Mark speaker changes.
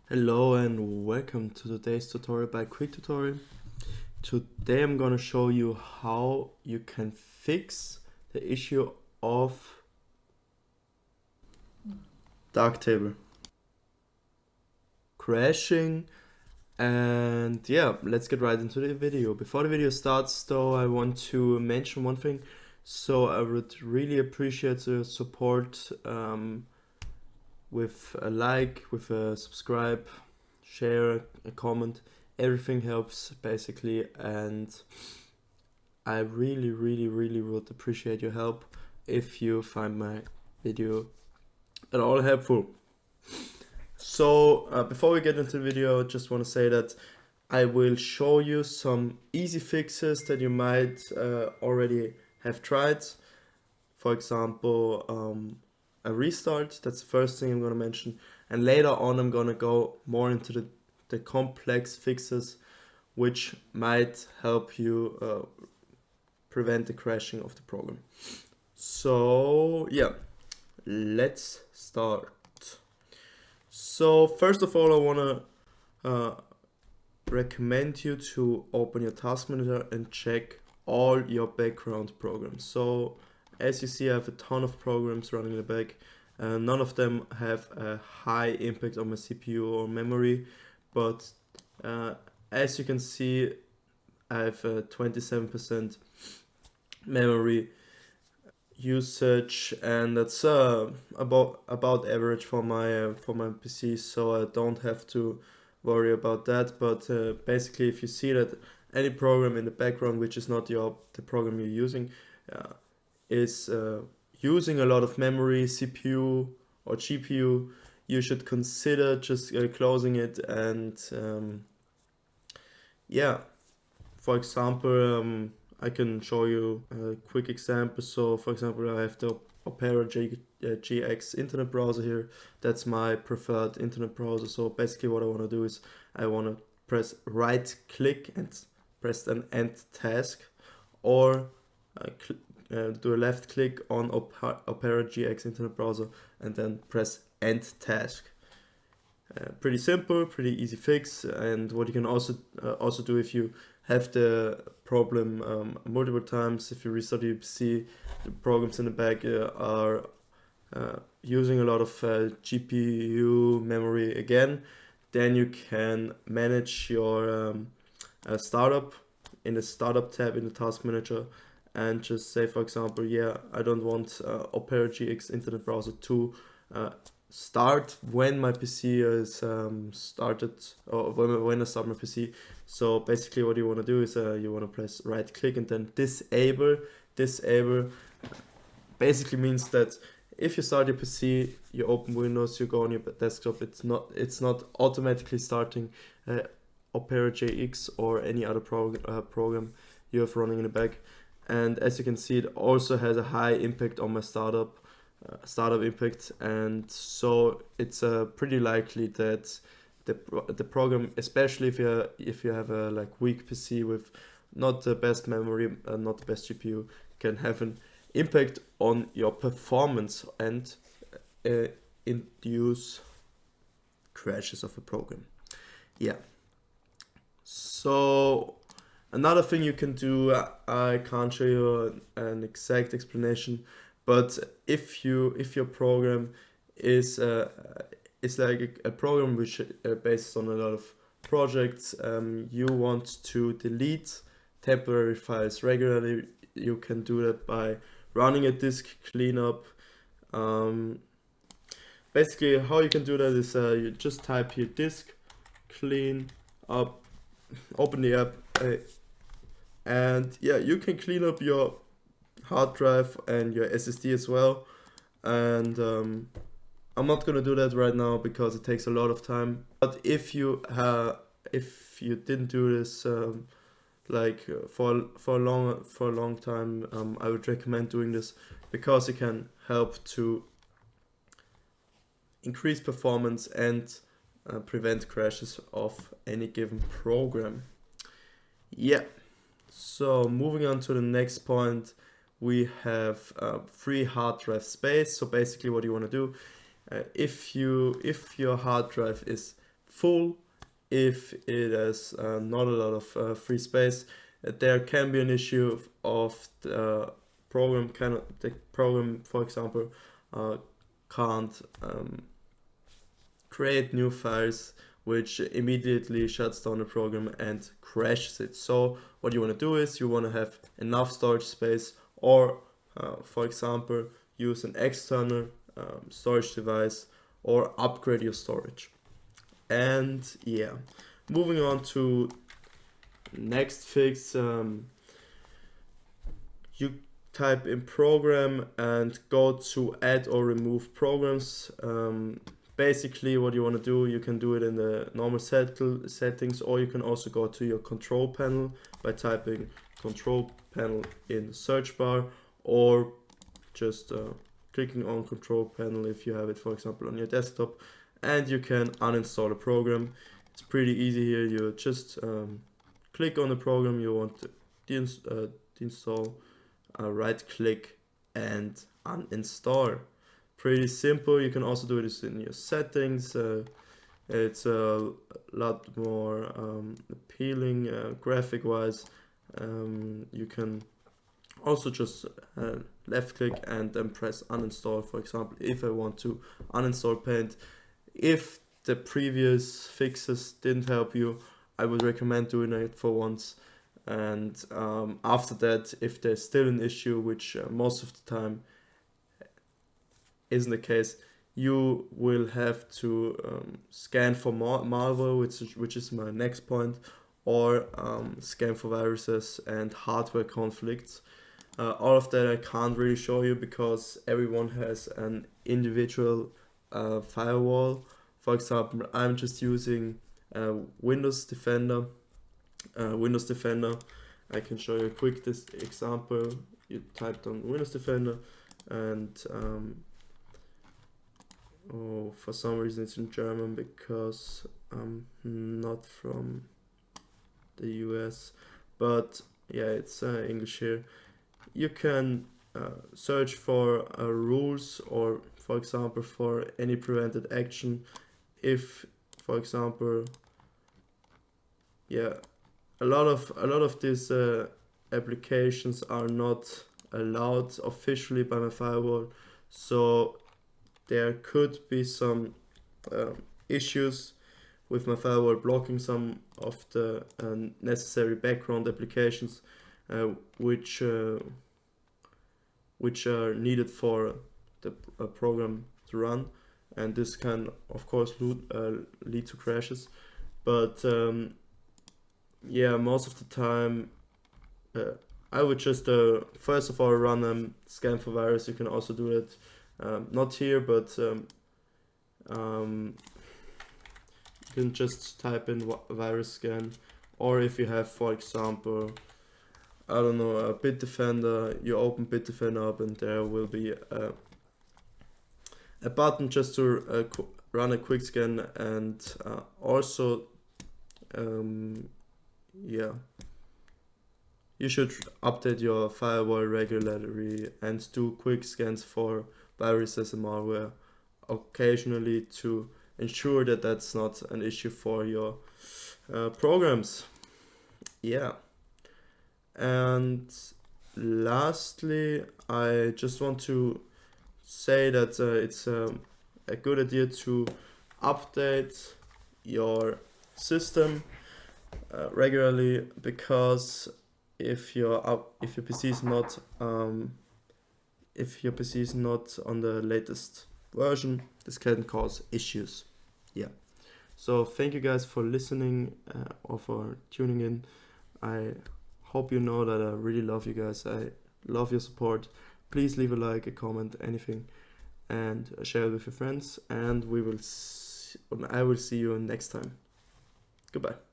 Speaker 1: Hello and welcome to today's tutorial by Quick Tutorial. Today I'm gonna show you how you can fix the issue of darktable crashing. And yeah, let's get right into the video. Before the video starts though, I want to mention one thing. So I would really appreciate the support with a like, with a subscribe, share, a comment. Everything helps basically, and I really would appreciate your help if you find my video at all helpful. So before we get into the video, I just want to say that I will show you some easy fixes that you might already have tried. For example, a restart. That's the first thing I'm going to mention, and later on I'm going to go more into the complex fixes which might help you prevent the crashing of the program. So yeah, let's start. So first of all, I want to recommend you to open your task manager and check all your background programs. So as you see, I have a ton of programs running in the back. None of them have a high impact on my CPU or memory, but as you can see, I have a 27% memory usage, and that's about average for my PC, so I don't have to worry about that. But basically, if you see that any program in the background which is not the program you're using is using a lot of memory, CPU or GPU, you should consider just closing it. And yeah, for example, I can show you a quick example. So for example, I have the Opera GX internet browser here. That's my preferred internet browser. So basically what I want to do is I want to press right click and press an end task, or do a left click on Opera GX internet browser and then press end task. Pretty simple, pretty easy fix. And what you can also do if you have the problem multiple times, if you restart your PC, the programs in the back are using a lot of GPU memory again, then you can manage your startup in the startup tab in the task manager, and just say, for example, yeah, I don't want Opera GX internet browser to start when my PC is started, or when I start my PC. So basically what you want to do is you want to press right click and then disable. Basically means that if you start your PC, you open Windows, you go on your desktop, it's not automatically starting Opera GX or any other program you have running in the back. And as you can see, it also has a high impact on my startup impact, and so it's pretty likely that the program, especially if you have a weak PC with not the best memory, not the best GPU, can have an impact on your performance and induce crashes of a program. Yeah. So another thing you can do, I can't show you an exact explanation, but if your program is like a program which based on a lot of projects, you want to delete temporary files regularly, you can do that by running a disk cleanup. Basically, how you can do that is you just type here disk clean up, open the app, and yeah, you can clean up your hard drive and your SSD as well. And I'm not gonna do that right now because it takes a lot of time. But if you didn't do this for a long time, I would recommend doing this because it can help to increase performance and prevent crashes of any given program. Yeah. So moving on to the next point, we have free hard drive space. So basically what you want to do, if your hard drive is full, if it has not a lot of free space. There can be an issue of the program for example, can't create new files, which immediately shuts down the program and crashes it. So what you want to do is you want to have enough storage space, or for example, use an external storage device, or upgrade your storage. And yeah, moving on to next fix, you type in program and go to add or remove programs. Basically what you want to do, you can do it in the normal settings, or you can also go to your control panel by typing control panel in the search bar, or just clicking on control panel if you have it, for example, on your desktop, and you can uninstall a program. It's pretty easy here. You just click on the program you want to deinstall, right click and uninstall. Pretty simple. You can also do this in your settings. It's a lot more appealing graphic wise. You can also just left click and then press uninstall. For example, if I want to uninstall Paint, if the previous fixes didn't help you, I would recommend doing it for once. And after that, if there's still an issue, which most of the time isn't the case, you will have to scan for malware, which is my next point, or scan for viruses and hardware conflicts. All of that I can't really show you because everyone has an individual firewall. For example, I'm just using Windows Defender. I can show you a quick example. You typed on Windows Defender, and for some reason it's in German because I'm not from the US, but yeah, it's English here. You can search for rules, or for example for any prevented action. If, for example, yeah, a lot of these applications are not allowed officially by my firewall, so there could be some issues with my firewall blocking some of the necessary background applications which are needed for the program to run, and this can of course lead to crashes. But yeah, most of the time I would just first of all run scan for virus. You can also do it not here, but you can just type in virus scan, or if you have, for example, I don't know, a Bitdefender, you open Bitdefender up and there will be a button just to run a quick scan. And also yeah, you should update your firewall regularly and do quick scans for viruses and malware occasionally to ensure that that's not an issue for your programs. Yeah. And lastly, I just want to say that it's a good idea to update your system regularly, because if your PC is not on the latest version, this can cause issues. Yeah. So thank you guys for listening or for tuning in. I hope you know that I really love you guys. I love your support. Please leave a like, a comment, anything, and share it with your friends. And I will see you next time. Goodbye.